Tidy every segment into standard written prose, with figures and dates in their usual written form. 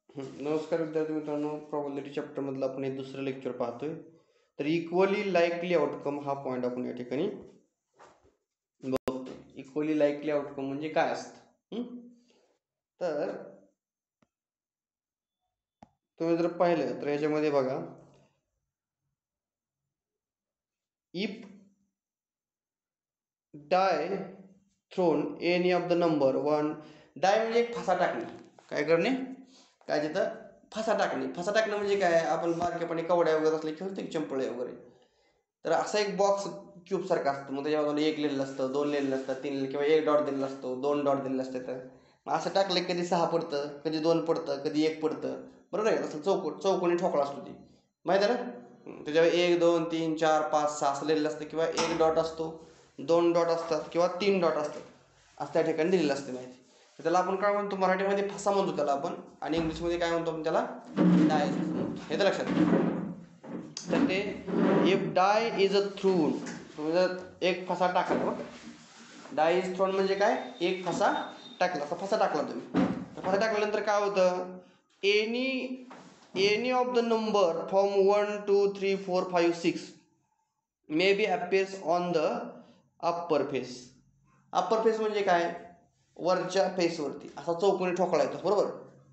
नमस्कार विद्यार्थी मित्रांनो, प्रॉबॅबिलिटी चॅप्टर मधलं आपण हे दुसरं लेक्चर पाहतोय. तर इक्वली लाईकली आउटकम हा पॉईंट आपण या ठिकाणी बघतो. इक्वली लाईकली आउटकम म्हणजे काय असतं. तर तुम्ही जर पाहिलं तर याच्यामध्ये बघा, if die thrown any of the number one. Die म्हणजे एक फसा टाकणे. काय करणे? काय तिथं फसा टाकणे. फसा टाकणं म्हणजे काय? आपण बारकेपणी कवड्या वगैरे असले खेळतो की चंपळे वगैरे. तर असा एक बॉक्स क्यूब सारखा असतो. मग त्याच्या बाजूला एक लिहिलेलं असतं, दोन लिहिलेलं असतं, तीन किंवा एक डॉट दिलेला असतो, दोन डॉट दिलेलं असतं. तर असं टाकलं कधी 6 पडतं, कधी 2 पडतं, कधी 1 पडतं. बरोबर आहे? असं चौकोनी ठोकळा असतो ती, माहिती आहे ना? त्याच्यावर 1 2 3 4 5 6 असं लिहिलेलं असतं, किंवा एक डॉट असतो, 2 डॉट असतात, किंवा 3 डॉट असतात, असं त्या ठिकाणी दिलेलं असते माहिती. तर त्याला आपण काय म्हणतो? मराठीमध्ये फसा म्हणतो त्याला आपण, आणि इंग्लिशमध्ये काय म्हणतो आपण त्याला? डाय. हे तर लक्षात घ्या. तर ते if die is a thrown, तुम्ही जर एक फसा टाकला, बघ डाय इज थ्रोन म्हणजे काय? एक फसा टाकला. तर फसा टाकला तुम्ही, तर फसा टाकल्यानंतर काय होतं? Any of the number from 1 2 3 4 5 6 may be appears on the upper face. Upper face म्हणजे काय? वरच्या फेसवरती असा चौकोनी ठोकळा येतो. बरोबर?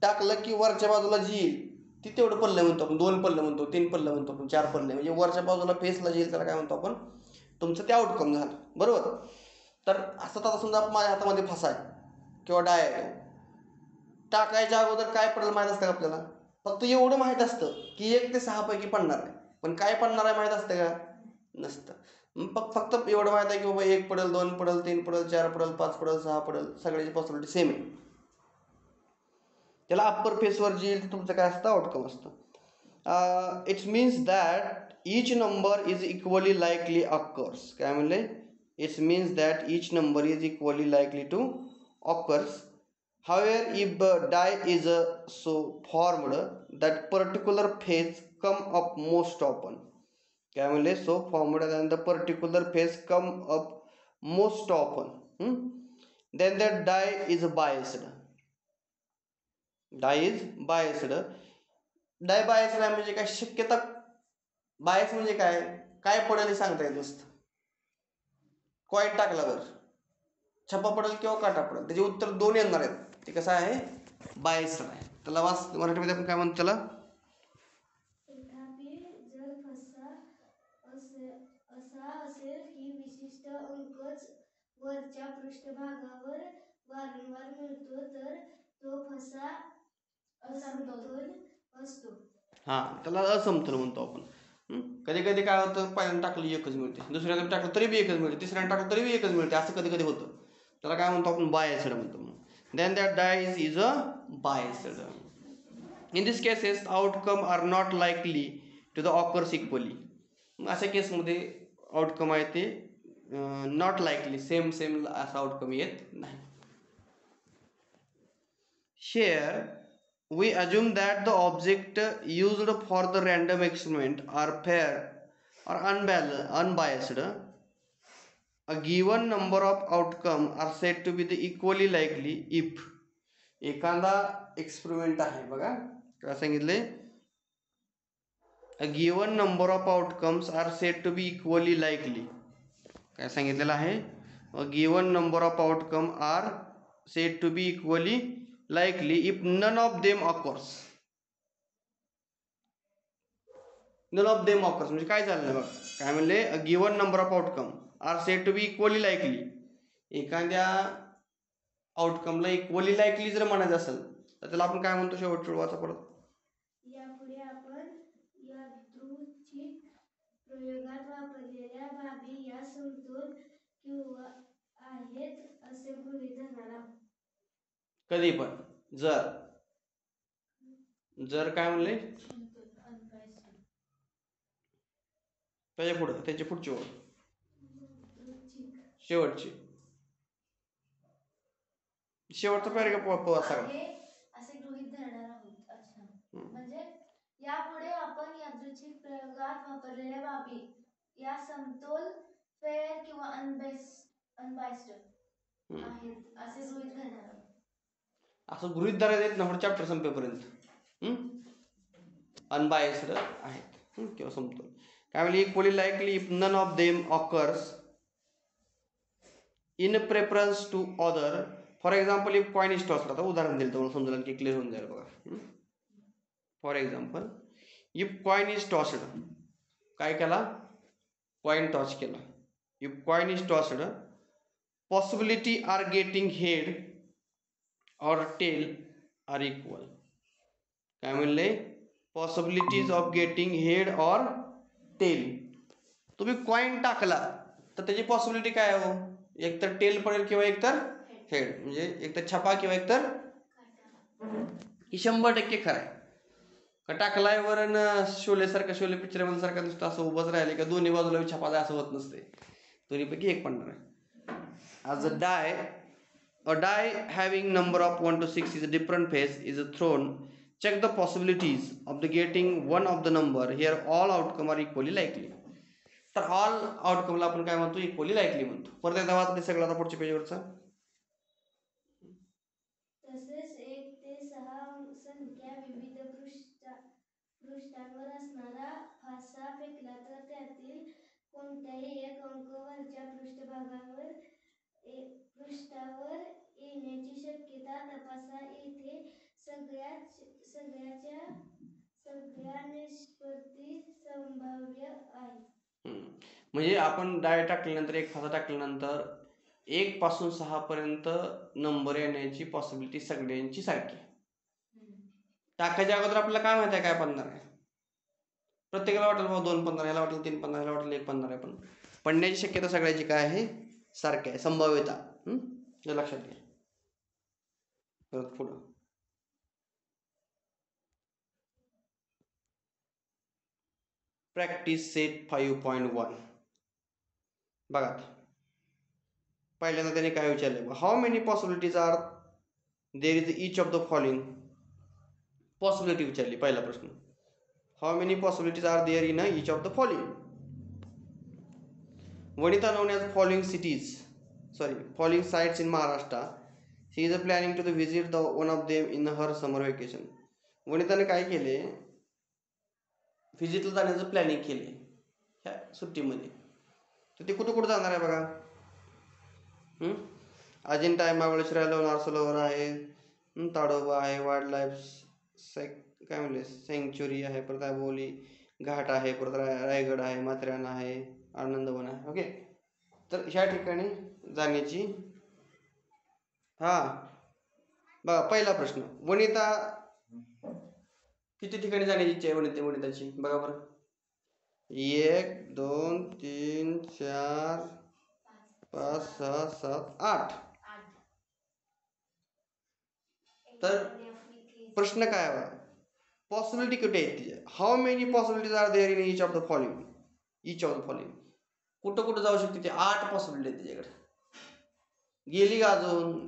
टाकलं की वरच्या बाजूला जी येईल ती तेवढं पल्ले म्हणतो आपण. 2 पल्ले म्हणतो, 3 पल्ले म्हणतो आपण, 4 पल्ले. म्हणजे वरच्या बाजूला फेसला जे येईल त्याला काय म्हणतो आपण? तुमचं ते आउटकम झालं. बरोबर? तर असं आता समजा माझ्या हातामध्ये फसा आहे किंवा डाय आहे, टाकायच्या अगोदर काय पडेल माहीत असतं का आपल्याला? फक्त एवढं माहीत असतं की 1 ते 6 पैकी पडणार आहे. पण काय पडणार आहे माहीत असतं का? नसतं. फक्त एवढं माहीत आहे की बाबा 1 पडेल, 2 पडेल, 3 पडेल, 4 पडेल, 5 पडेल, 6 पडेल. सगळ्याची पॉसिबिलिटी सेम आहे. त्याला अप्पर फेसवर जे येईल तुमचं काय असतं? आउटकम असतं. It's means that each number is equally likely occurs. काय म्हणले? It's means that each number is equally likely to occurs. However, if die is so formed that particular phase come up most often. काय म्हणले? So formed and the particular phase come up most often. Then that die is biased. Die is biased. Die biased म्हणजे काय? शक्यता. Bias म्हणजे काय? काय पडेल हे सांगता येत नसतं. कॉईन टाकल्यावर छप्पा पडेल किंवा काटा पडेल, त्याचे उत्तर 2 येणार आहेत. ते कसं आहे? बायस्ड आहे. त्याला मराठीमध्ये आपण काय म्हणतो त्याला? तथापि जर फसा असा असेल की विशिष्ट अंकच वरच्या पृष्ठभागावर वारंवार मिळतो, तर तो फसा असमतोल असतो. त्याला असमतोल म्हणतो आपण. कधी कधी काय होतं? पहिल्यांदा टाकलं एकच मिळते, दुसऱ्यांदा टाकलं तरी बी एकच मिळते, तिसऱ्यांदा टाकलं तरी बी एकच मिळते. असं कधी कधी होतं. त्याला काय म्हणतो आपण? बायस्ड म्हणतो. Then that die is a biased. In this cases outcome are not likely to the occurs equally. अशा केसमध्ये आउटकम आहे ते नॉट लाईकली, सेम असा आउटकम येत नाही. Here we assume that the object used for the random experiment are fair or unbiased. A given number of outcomes are said to be the equally likely if एखादा experiment आहे, बघा काय सांगितले? A given number of outcomes are said to be equally likely. काय सांगितलेलं आहे? A given number of outcomes are said to be equally likely if none of them occurs. None of them occurs म्हणजे काय झालं बघा. काय म्हणले? A given number of outcome are said to be equally likely. एखाद्या आउटकमला equally likely जर म्हणायचं असेल तर त्याला आपण काय म्हणतो? शेवट वाचा परत. यापुढे आपण यादृच्छिक प्रयोगात वापरलेल्या बाबी या समतोल किंवा आहेत असे गृहीत धरणार आहोत. कधी पण जर काय म्हणले? त्याच्या पुढे, त्याच्या पुढची ओळ, शेवटची, शेवटचा पॅराग्राफ वाचा. असे गृहीत धरणार आहोत. अच्छा, म्हणजे यापुढे आपण यादृच्छिक प्रयोगात वापरलेल्या बाबी या समतोल, फेअर किंवा अनबायस्ड आहेत असे गृहीत धरणार आहोत. असं गृहीत धरायचं ना चॅप्टर संपेपर्यंत. अनबायस्ड आहेत किंवा समतोल. काय म्हणजे equally likely if none of them occurs in preference to other. For example if coin is टॉसला, तर उदाहरण दिलं तुम्हाला समजलं की क्लिअर होऊन जाईल बघा. For example if coin is tossed, काय केला, कॉइन टॉस केला. If coin is tossed possibility are getting head or tail are equal. काय म्हणले, possibilities of getting head or tail. तुम्ही कॉइन टाकला तर त्याची पॉसिबिलिटी काय हो, एक तर टेल पडेल किंवा एक तर हेड, म्हणजे एक तर छपा किंवा एक तर, ही 100% खरं आहे. का टाकलाय वरण शोलेसारखं, शोले पिक्चरमध्ये सारखं नुसतं असं उभंच राहिले का दोन्ही बाजूला छपा असं होत नसते, दोन्हीपैकी एक पडणार आहे. आज a die having number of 1 to 6 is a different phase is thrown. Check the possibilities of the getting one of the number. Here all outcome are equally likely. तर ऑल आउटकमला आपण काय म्हणतो, इक्वली लाईकली म्हणतो. परत एकदा वाचते सगळं आता पुढच्या पेजवरचा. तसेच 1 ते 6 संख्या विविध पृष्ठांवर असणारा फासा फेकला तर त्यातील कोणत्याही एक अंक वरच्या पृष्ठावर येण्याची शक्यता तपासा. येथे सगळ्या निष्पत्ती संभाव्य आहे. म्हणजे आपण डाय टाकल्यानंतर, एक फासा टाकल्यानंतर 1 पासून 6 पर्यंत नंबर येण्याची पॉसिबिलिटी सगळ्यांची सारखी. टाकायच्या अगोदर आपल्याला काय माहिती आहे काय पडणार आहे. प्रत्येकाला वाटेल बाबा 2 15, याला वाटेल 3 15, याला वाटेल 1 15 आहे, पण पडण्याची शक्यता सगळ्याची काय आहे, सारखी आहे, संभाव्यता. हे लक्षात घ्या. परत पुढं प्रॅक्टिस सेट 5.1 बघा. पहिल्यांदा त्याने काय विचारले, how many possibilities are there is each of the following. Possibility विचारली, पहिला प्रश्न. How many possibilities are there in each of the following. वनिता known as following sites in Maharashtra. She is planning to visit one of them in her summer vacation. वनिताने काय केले, व्हिजिटला जाण्याचं planning केले ह्या सुट्टीमध्ये. तर ते कुठं कुठं जाणार आहे बघा. अजिंठा आहे, महाबळेश्वर आहे, लोणार सरोवर आहे, ताडोबा आहे, वाईल्ड लाईफ काय म्हणले सँक्च्युरी आहे, परत आंबोली घाट आहे, परत रायगड आहे, माथेरान आहे, आनंदवन आहे. ओके, तर ह्या ठिकाणी जाण्याची. बघा पहिला प्रश्न, वनिता किती ठिकाणी जाण्याची इच्छा आहे वनिताची, बघा बरं. 1 2 3 4 5 6 7 8. तर प्रश्न काय आहे, पॉसिबिलिटी कुठे आहेत तिच्या, how many possibilities are there in each of the following. कुठं कुठं जाऊ शकते ते, 8 पॉसिबिलिटी आहेत तिच्याकडे. गेली का अजून,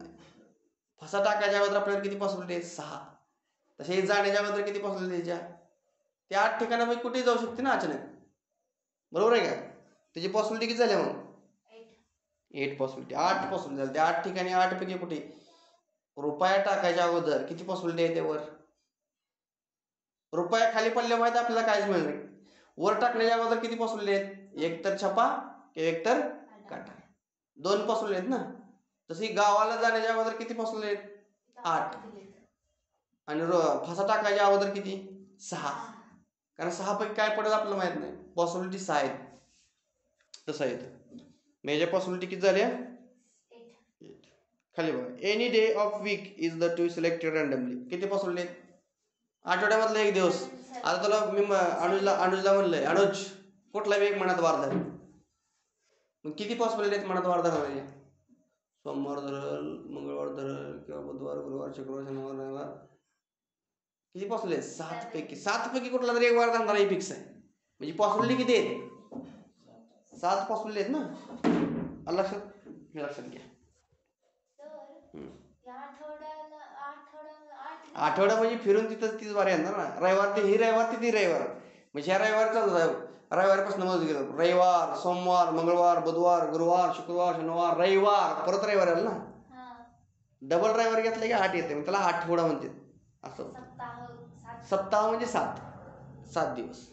फसा टाकायच्या अगोदर आपल्याला किती पॉसिबिलिटी आहेत, 6. तसे जाण्याच्या अगोदर किती पॉसिबिलिटी त्याच्या, ते 8 ठिकाणापैकी कुठेही जाऊ शकते ना अचानक, बरोबर आहे का. त्याची पॉसिबिलिटी किती झाल्या मग, 8 पॉसिबिलिटी, 8 पॉसिबिलिटी झाली. त्या 8 ठिकाणी 8 पैकी कुठे, रुपया टाकायच्या अगोदर किती पॉसिबिलिटी आहे त्यावर, रुपया खाली पडल्या माहिती आपल्याला काहीच मिळणार नाही. वर टाकण्याच्या अगोदर किती पॉसिबिलिटी आहेत, एक तर छपा किंवा एक तर काटा, 2 पॉसिबिलिटी आहेत ना. तशी गावाला जाण्याच्या अगोदर किती पॉसिबिलिटी आहेत, 8. आणि फासा टाकायच्या अगोदर किती, 6. कारण 6 पैकी काय पडेल आपल्याला माहित नाही, पॉसिबिलिटी 6 आहेत. तसं आहे मेजर पॉसिबिलिटी किती झाल्या, 8. खाली बघा, any day of week is the to selected randomly. किती पॉसिबिलिटी आहेत, आठवड्यामधला एक दिवस. आता तुला मी अनुजला म्हणलंय, अनुज कुठला एक मनात वार धर, मग किती पॉसिबिलिटी आहेत मनात वार धरण्याच्या, सोमवार धरल, मंगळवार धरल किंवा बुधवार, गुरुवार, शुक्रवार, शनिवार, रविवार. किती पॉसिबिलिटी आहेत, 7 पैकी कुठला तरी एक वार धरणार हे फिक्स आहे. म्हणजे पॉसिबिलिटी किती आहेत, 7 पॉसिबिलिटी आहेत ना. लक्षात घ्या. आठवडा म्हणजे फिरून तीच वार येणार ना. रविवार ते ही रविवार ती रविवार, म्हणजे ह्या रविवार चालू आहे, रविवारपासून मग गेलं रविवार, सोमवार, मंगळवार, बुधवार, गुरुवार, शुक्रवार, शनिवार, रविवार, परत रविवार आला ना. डबल रविवार घेतलं की 8 येते, मग त्याला आठवडा म्हणते. असं सप्ताह म्हणजे 7. 7 दिवस.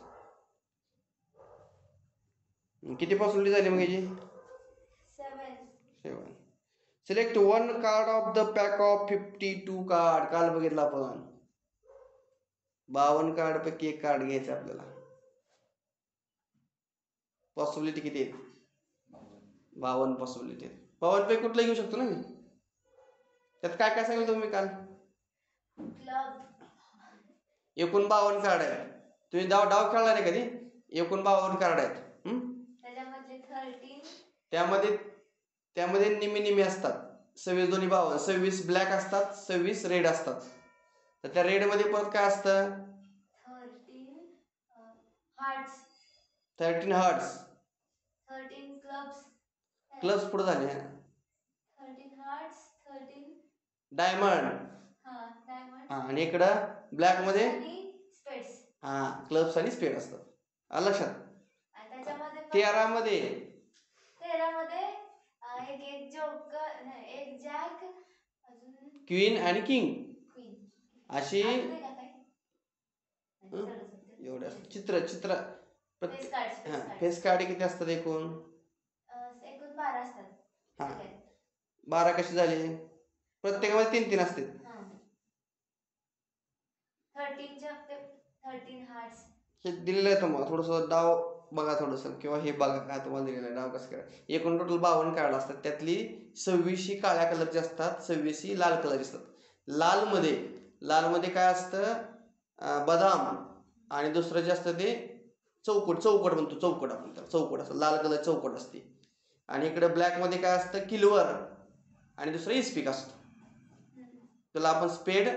किती पॉसिबिलिटी झाली मग याची? 7. Select one card of the pack of 52 card. काल बघितलं आपण 52 कार्ड पैकी एक कार्ड घ्यायचं आपल्याला. पॉसिबिलिटी किती आहेत? 52 पॉसिबिलिटी आहेत. 52 पैकी कुठलं घेऊ शकतो ना मी. त्यात काय काय सांगितलं तुम्ही काल? एकूण 52 कार्ड आहे. तुम्ही डाव खेळला नाही कधी? एकूण 52 कार्ड आहेत. त्यामध्ये निम्मे असतात. 26 दोन्ही 52. 26 ब्लॅक असतात, 26 रेड असतात. तर त्या रेड मध्ये परत काय असतं? 13 हार्ट्स. 13 क्लब्स. क्लब्स पुढे झाले. 13 हार्ट्स, 13 डायमंड. डायमंड. आणि इकडं ब्लॅक मध्ये स्पेड्स. क्लब्स आणि स्पेड असतात. आलं लक्षात? त्याच्यामध्ये 13 मध्ये एक जोकर, एक जॅक, अजून क्वीन आणि किंग अशी एवढे चित्र फेस कार्ड किती असतात एकूण? 12 असतात. 12 कशी झाली? प्रत्येकामध्ये 3 असते. 13 हार्ट्स. हे दिलेलं आहे तुम्हाला. थोडंसं डाव बघा थोडंसं, किंवा हे बघा काय तुम्हाला दिलेलं आहे डाव कसं करायचं. एकूण टोटल 52 कार्ड असतात. त्यातली 26 ही काळ्या कलरची असतात, 26 ही लाल कलरची असतात. लालमध्ये काय असतं? बदाम. आणि दुसरं जे असतं ते चौकट म्हणतो. चौकट आपण त्याला चौकट असतं. लाल कलर चौकट असते. आणि इकडे ब्लॅकमध्ये काय असतं? किल्वर. आणि दुसरं इस्पिक असतं. त्याला आपण स्पेड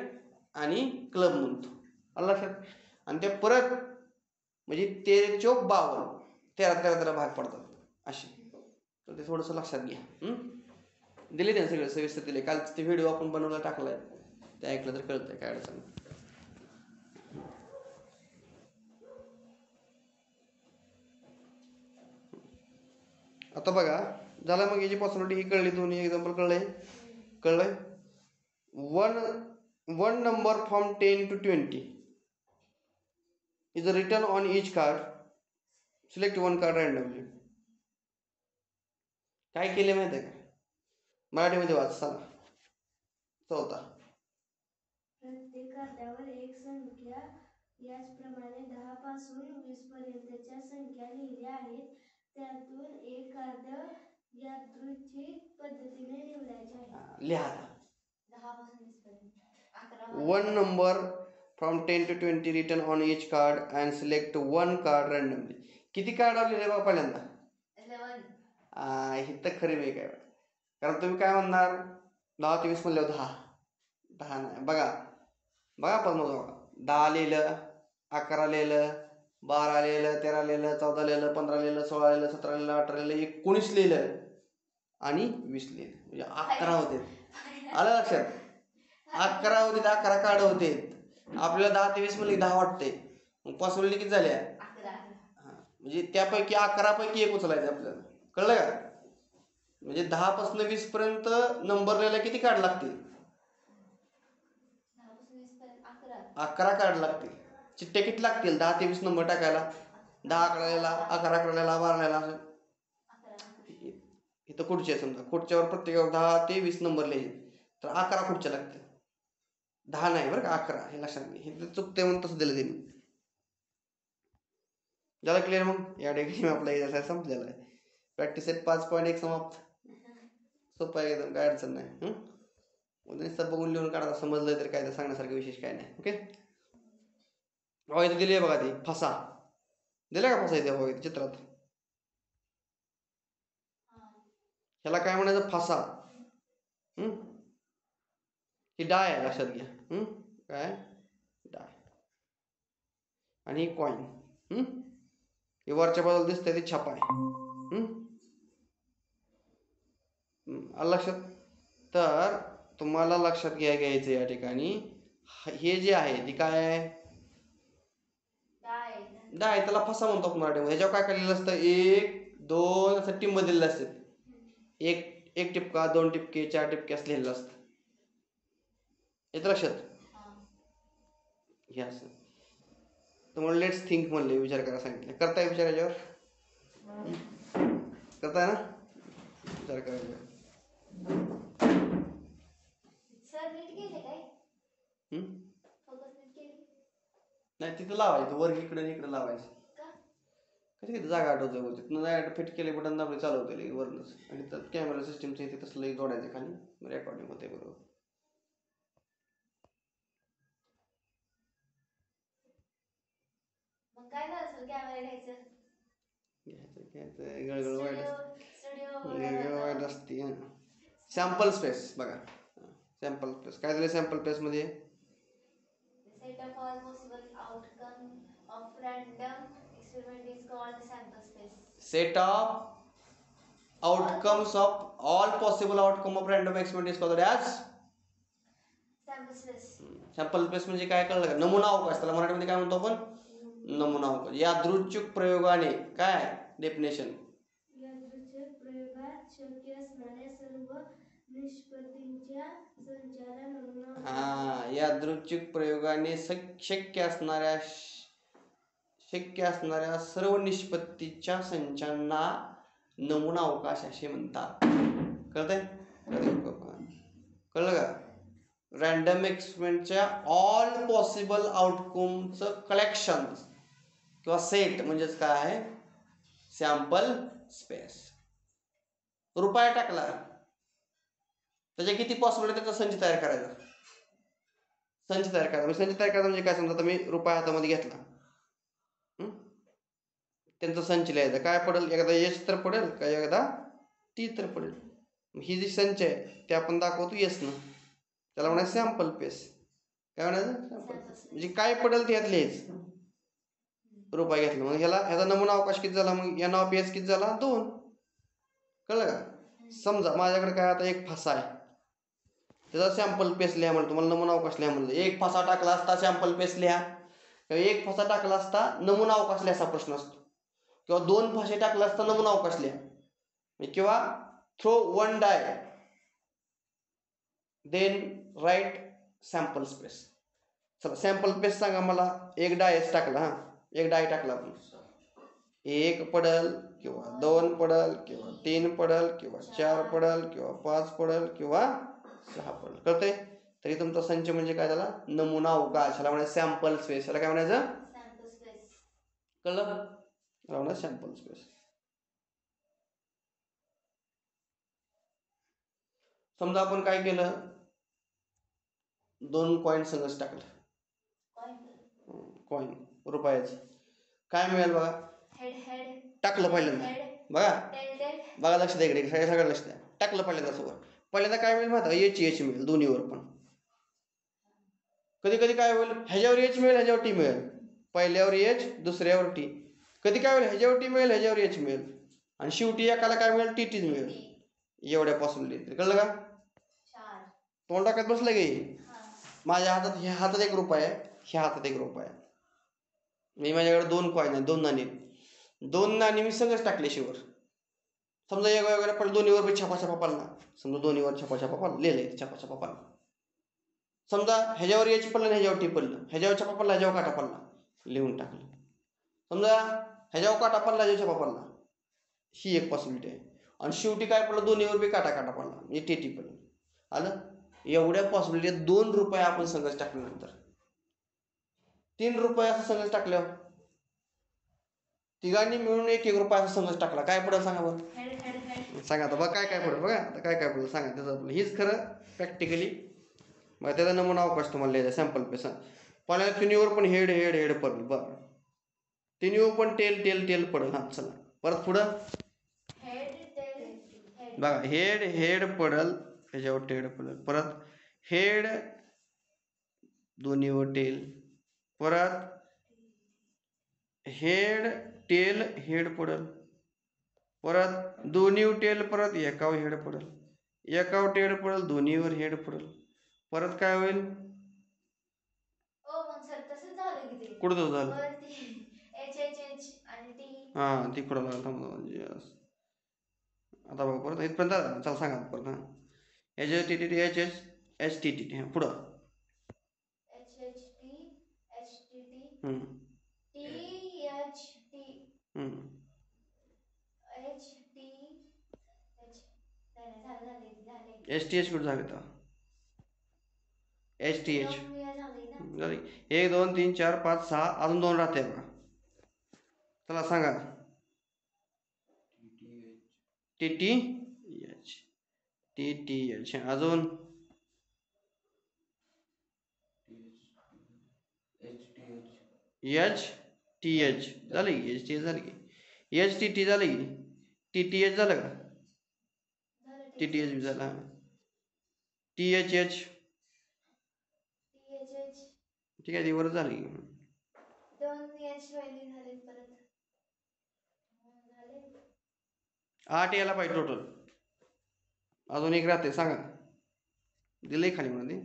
आणि क्लब म्हणतो. आलं लक्षात? आणि ते परत म्हणजे 13 चौक 52, 13 भाग पडतात असे. तर ते थोडंसं लक्षात घ्या. दिले त्याने सगळे सविस्तर दिले. काल ते व्हिडिओ आपण बनवला टाकलाय, ते ऐकलं तर कळतंय काय अडचण. आता बघा झालं. मग याची पॉसिबिलिटी ही कळली. दोन्ही एक्झाम्पल कळलंय. One number from 10 to 20 is written on each card. Select one card randomly. काय केले माहिती आहे का? मराठीमध्ये वाच सांगा. 4. प्रत्येक कार्डावर एक संख्या याचप्रमाणे 10 पासून 20 पर्यंतच्या संख्या लिहिल्या आहेत. त्यातून एक कार्ड यादृच्छिक पद्धतीने निवडायचे आहे. लिहा. 10 पासून 20 पर्यंत. One number from 10 to 20 written on each card and select one card randomly. किती कार्ड लिहिले बघा पहिल्यांदा? 11. ही तर खरी वेग आहे. कारण तुम्ही काय म्हणणार? 10 ते 20 म्हणल्यावर 10 नाही. बघा पण बघा 10 लिहिलं, 11 लिहिलं, 12 लिहिलं, 13 लिहिलं, 14 लिहिलं, 15 लिहिलं, 16 लिहिलं, 17 लिहिलं, 18 लिहिलं, 19 लिहिलं आणि 20 लिहिलं. म्हणजे 11 होते. आलं लक्षात? 11 होते. 11 कार्ड होते. आपल्याला 10 ते 20 म्हणले 10 वाटते. मग पॉसिबिलिटी किती झाल्या? 11. म्हणजे त्यापैकी 11 पैकी एक उचलायचं आपल्याला. कळलं का? म्हणजे 10 पासून 20 पर्यंत नंबर लिहायला किती कार्ड लागतील? 11 कार्ड लागतील. चिठ्ठ्या किती लागतील 10 ते 20 नंबर टाकायला? 10 अकराला, 11 अकराला, 12 असं. इथं खुर्ची आहे समजा. खुर्च्यावर प्रत्येकावर 10 ते 20 नंबर लिहायचे. तर 11 खुर्च्या लागतील. 10 नाही बरं का, 11. हे लक्षात घे. हे चुकते म्हणून तसं दिलं त्यांनी. झालं क्लिअर? मग या ठिकाणी आपला एक्सरसाइज संपलेला आहे. प्रॅक्टिस सेट 5.1 समाप्त. सोपं आहे एकदम, काय अडचण नाही. नुसतं बघून लिहून काढा. समजलं तर काय तर सांगण्यासारखं विशेष काय नाही. ओके. इथं दिली आहे बघा ती फसा. दिला का फसा इथे चित्रात? ह्याला काय म्हणायचं? फसा. ही डाय आहे, लक्षात घ्या. काय डाय आणि कॉइन. हे वरच्या बाजूला दिसतंय ते छापा आहे. लक्षात. तर तुम्हाला लक्षात घ्यायचं या ठिकाणी हे जे आहे ते काय आहे? डाय. त्याला फसा म्हणतो आपण मराठीमध्ये. ह्याच्यावर काय लिहिलेलं असतं? 1 2 असं टिंब दिलेलं असतात. एक टिपका, 2 टिपके, 4 टिपके असं लिहिलेलं असतं. येतं लक्षात? हे असं. तुम्हाला लेट्स थिंक म्हणले, विचार करा सांगितलं. करताय विचार याच्यावर? करताय ना? विचार करा याच्यावर. सर नीट केले काय? हम्म? फोकस नीट केली नाही तिथं लावायचं, वर इकडे इकडे लावायचं. का? कधी कधी जागा आठवतं वर, तिथनं जागा फिट केले बटन दाबले चालू होते वरनच. आणि त्यात कॅमेरा सिस्टमचं इथे तसलं जोडायचं खाली, रेकॉर्डिंग होते बरोबर. मग काय झालं सर, कॅमेरा घ्यायचं? घ्यायचं गळगळ वाईट स्टुडिओ गळगळ वाईट असते. सॅम्पल स्पेस बघा, सॅम्पल स्पेस काय झालं सॅम्पल स्पेसमध्ये? set of all possible outcome of random experiment is called sample space. Set of outcomes of all possible outcome of random experiment is called as Sample space. Sample space म्हणजे काय कळलं का? नमुना अवकाश. त्याला मराठीमध्ये काय म्हणतो आपण? नमुना अवकाश. यादृच्छिक प्रयोगाने काय डेफिनेशन? यादृच्छिक प्रयोगात शक्य असणाऱ्या सर्व निष्पत्तींच्या संचाला नमुना. यादृच्छिक प्रयोगाने शक्य असणाऱ्या सर्व निष्पत्तीच्या संचांना नमुना अवकाश असे म्हणतात. कळतंय? कळलं का? रॅन्डम एक्सपेरिमेंटच्या ऑल पॉसिबल आउटकमचं कलेक्शन किंवा सेट म्हणजेच काय आहे? Sample space. रुपया टाकला, त्याच्या किती पॉसिबल त्याचा संच तयार करायचा. संच तयार करायचा म्हणजे काय? समजा मी रुपया हातामध्ये घेतला, त्यांचा संच लिहायचा. काय पडेल? एकदा यश तर पडेल का एकदा टी तर पडेल. ही जी संच आहे ते आपण दाखवतो यस न, त्याला म्हणायचं सॅम्पल स्पेस. काय म्हणायचं? सॅम्पल. म्हणजे काय पडेल ते यात लिहायचं. रुपया घेतला मग ह्याचा नमुना अवकाश किती झाला? मग एन ऑफ एस किती झाला? 2. कळलं का? समजा माझ्याकडे काय आता एक फासा आहे, त्याचा सॅम्पल पेस लिहा म्हणलं, तुम्हाला नमुना अवकाश लिहा म्हणलं. एक फासा टाकला असता सॅम्पल पेस लिहा, किंवा एक फासा टाकला असता नमुना अवकाश लिहा असा प्रश्न असतो, किंवा 2 फासे टाकला असता नमुना अवकाश लिहा, किंवा थ्रो 1 डाय देन राईट सॅम्पल स्पेस. चला सॅम्पल स्पेस सांगा मला. एक डायस टाकला, एक डाय टाकला आपण, 1 पडल किंवा 2 पडल किंवा 3 पडल किंवा 4 पडल किंवा 5 पडल किंवा 6 पडल. कळतंय? तरी तुमचा संच म्हणजे काय झाला? नमुना अवकाश. ह्याला म्हणायचं सॅम्पल स्पेस. ह्याला काय म्हणायचं? Sample space. कळलं? ह्याला म्हणायचं सॅम्पल स्पेस. समजा आपण काय केलं, 2 कॉईन संगच टाकलं. कॉईन रुपयाचं काय मिळेल बघा? टाकलं पहिल्यांदा बघा लक्ष द्या इकडे, सगळं लक्ष द्या. टाकलं पहिल्यांदा काय मिळेल माहिती? एच मिळेल दोन्हीवर पण. कधी कधी काय होईल, ह्याच्यावर एच मिळेल, ह्याच्यावर टी मिळेल. पहिल्यावर एच, दुसऱ्यावर टी. कधी काय होईल, ह्याच्यावर टी मिळेल, ह्याच्यावर एच मिळेल, आणि शेवटी एकाला काय मिळेल? टीच मिळेल. एवढ्या पॉसिबिलिटी. कळलं का? तोंड टाकत बसलं की. माझ्या हातात, ह्या हातात 1 रुपया आहे, ह्या हातात 1 रुपया आहे. मी माझ्याकडे 2 कॉईन आहेत, 2 नाणी. 2 नाणी मी सगळंच टाकले शिवर. समजा एक वगैरे पण दोन्हीवर मी छापा पडला. समजा दोन्हीवर छापा पडला, लिहिलंय छापा पडला. समजा ह्याच्यावर एच पडलं, ह्याच्यावर टी पडलं, ह्याच्यावर छापा पडला, ह्याच्यावर काटा पडला, लिहून टाकलं. समजा ह्याच्यावर काटा पडला, ह्याच्यावर छापा पडला, ही एक पॉसिबिलिटी आहे. आणि शेवटी काय पडलं? दोन्हीवर बी काटा पडला, म्हणजे टी पडलं. आलं? एवढ्या पॉसिबिलिटी. 2 रुपये आपण संगच टाकल्यानंतर 3 रुपये असं संगच टाकल्यावर, तिघांनी मिळून 1 रुपया असं संगच टाकला, काय पडेल सांगा बरं? सांगा आता बघा काय पडेल. बघा आता काय पडेल सांगा. त्याचं आपलं हीच खरं प्रॅक्टिकली. मग त्याचा नमुना अवकाश तुम्हाला लिहायचा सॅम्पल पेस. पहिल्या तिन्हीवर पण हेड पडेल. बरं, तिन्हीवर पण टेल पडेल. हा चला परत पुढं बघा, हेड पडेल, ह्याच्यावर टेल पडेल, परत हेड दोन्हीवर टेल, परत हेड पडेल, परत दोन्हीवर टेल, परत एकावर हेड पडेल, एकावर टेल पडेल, दोन्हीवर हेड पडेल. परत काय होईल? कुठं तसं झालं? हां ती कुठं लागलं थांबा म्हणजे आता बघा परत इथपर्यंत आलं. चला सांगा परत. हां एच टी पुढं एच टी एच कुठं झालं तर एच टी एच दोन वेळा झाले ना. झाली 1 2 3 4 5 6 अजून 2 राहते बघा. चला सांगा T T H T T H अजून एच टी एच झालं की एच टी एच झालं की एच टी टी झालं की टी टी एच झालं का झालं टी टी एच बी झाला टी एच एच THH. ठीक आहे ती बरं झाली की. दोन एच व्हॅल्यू झाले परत. झाले. 8 यायला पाहिजे टोटल. अजून एक राहते सांगा दिलंय खाली मध्ये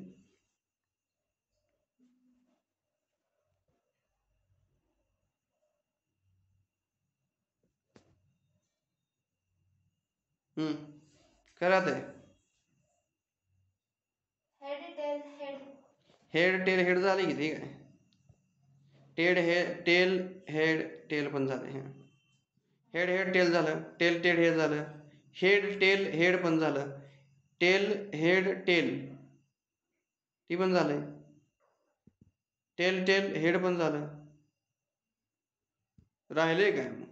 काय राहते head tail head. Head tail head झाले की ठीक आहे टेल टेल पण झाले हेड हेड टेल झालं टेल टेल हेड झालं हेड टेल हेड पण झालं टेल हेड टेल ती पण झालंय टेल टेल हेड पण झालं राहिले काय मग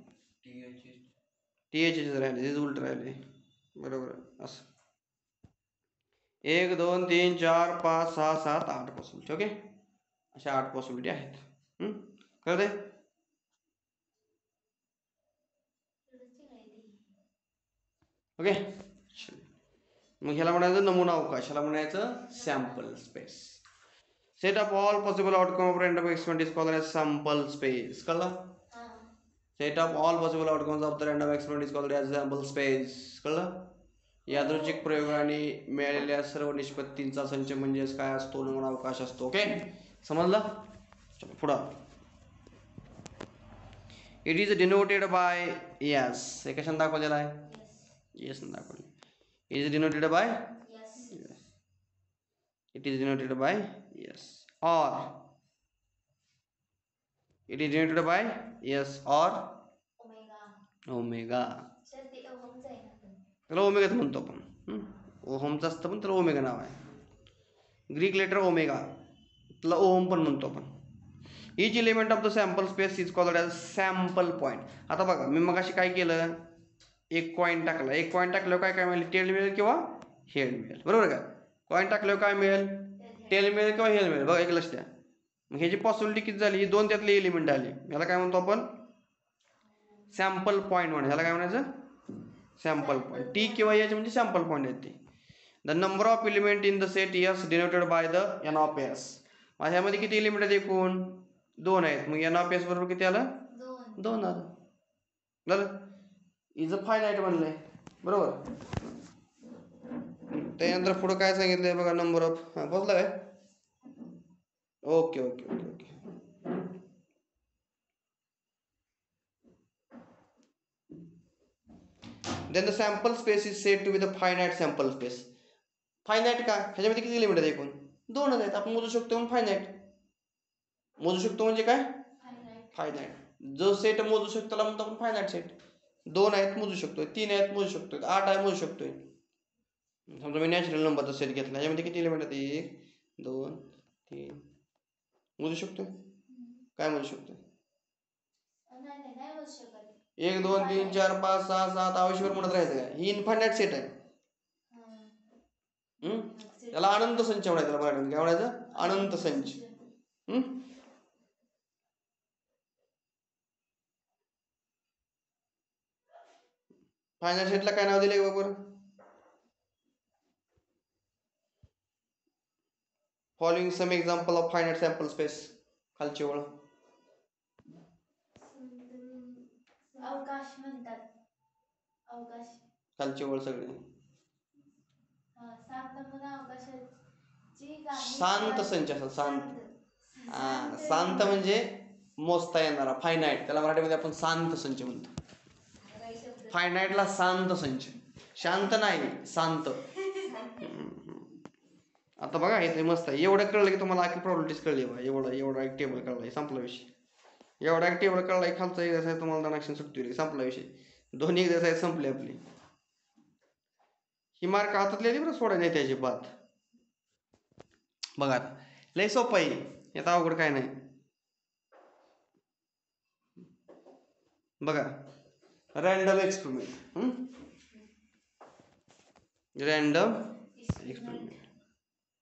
टी एच एच राहिले तेच उलट राहिले बरोबर असं 1 2 3 4 5 6 7 8 पॉसिबिलिटी ओके अशा 8 पॉसिबिलिटी आहेत कळते ओके मग ह्याला म्हणायचं नमुना अवकाश ह्याला म्हणायचं sample space set of all possible outcome of random experiment is called as sample space कळलं set of all possible outcomes of the random experiment is called as sample space कळलं यादृच्छिक प्रयोगाने मिळालेल्या सर्व निष्पत्तींचा संच म्हणजेच काय असतो नमुना अवकाश असतो ओके समजलं चलो पुढं it is denoted by yes हे कशाने दाखवलेलं आहे येस दाखवले it is denoted by it is denoted by yes or it is denoted by yes or omega त्याला ओमेगाच म्हणतो आपण ओहमचं असतं पण त्याला ओमेगा नाव आहे ग्रीक लेटर ओमेगा त्याला ओहम पण म्हणतो आपण each element of the sample space is called as sample point आता बघा मी मगाशी काय केलं एक कॉईन टाकला एक कॉईन टाकल्यावर काय काय मिळेल टेल मिळेल किंवा हेड मिळेल बरोबर का कॉईन टाकल्यावर काय मिळेल टेल मिळेल किंवा हेड मिळेल बघा एक लक्ष द्या मग ह्याची पॉसिबिलिटी किती झाली दोन त्यातले एलिमेंट आले याला काय म्हणतो आपण सॅम्पल पॉईंट म्हणा ह्याला काय म्हणायचं सॅम्पल पॉईंट टी किंवा एच म्हणजे सॅम्पल पॉईंट आहेत ते the number of element in the set S denoted by the N of S ह्यामध्ये किती एलिमेंट आहेत एकूण 2 आहेत मग एन ऑफ एस बरोबर किती आलं 2 आलं झालं इज अ फायनाईट बनलंय बरोबर त्यानंतर पुढं काय सांगितलंय बघा नंबर ऑफ बसलं काय okay okay okay okay then the sample space is said to be the finite sample space finite का ह्याच्यामध्ये किती एलिमेंट आहेत एकूण 2 आहेत आपण मोजू शकतो म्हणून फायनाईट मोजू शकतो म्हणजे काय फायनाईट जो सेट मोजू शकतो त्याला म्हणतो आपण फायनाईट सेट 2 आहेत मोजू शकतोय 3 आहेत मोजू शकतोय 8 आहे मोजू शकतोय समजा मी नॅचरल नंबरचा सेट घेतला याच्यामध्ये किती एलिमेंट आहेत 1 2 3 मोजू शकतोय काय मोजू शकतोय 1 2 3 4 5 6 7 आयुष्यभर म्हणत राहायचं काय ही इन्फायनाईट सेट आहे त्याला अनंत संच म्हणायचं त्याला मराठीमध्ये काय म्हणायचं अनंत संच फायनाईट सेटला काय नाव दिलंय बरोबर following some example of finite sample space खालची ओळ अवकाश म्हणतात अवकाश खालची ओळ सगळी सात नमुना अवकाशाची शांत संच असं शांत शांत म्हणजे मोजता येणारा फायनाईट त्याला मराठीमध्ये आपण शांत संच म्हणतो फायनाईटला शांत संच शांत नाही शांत आता बघा इथे मस्त आहे एवढं कळलं की तुम्हाला आखी प्रॉब्लेम कळली बघा एवढा एक टेबल कळलाय संपला विषय एवढा एक टेबल कळलाय खालचा एक्सरसाइज तुम्हाला दनाक्षण सुटते संपला विषय दोन्ही एक्सरसाइज संपले आपली ही मार्क हातात लिहिली बरं, सोडायला नाही त्याची बात. बघा आता लय सोपं आहे, यात अवघड काय नाही. बघा रँडम एक्सपेरिमेंट,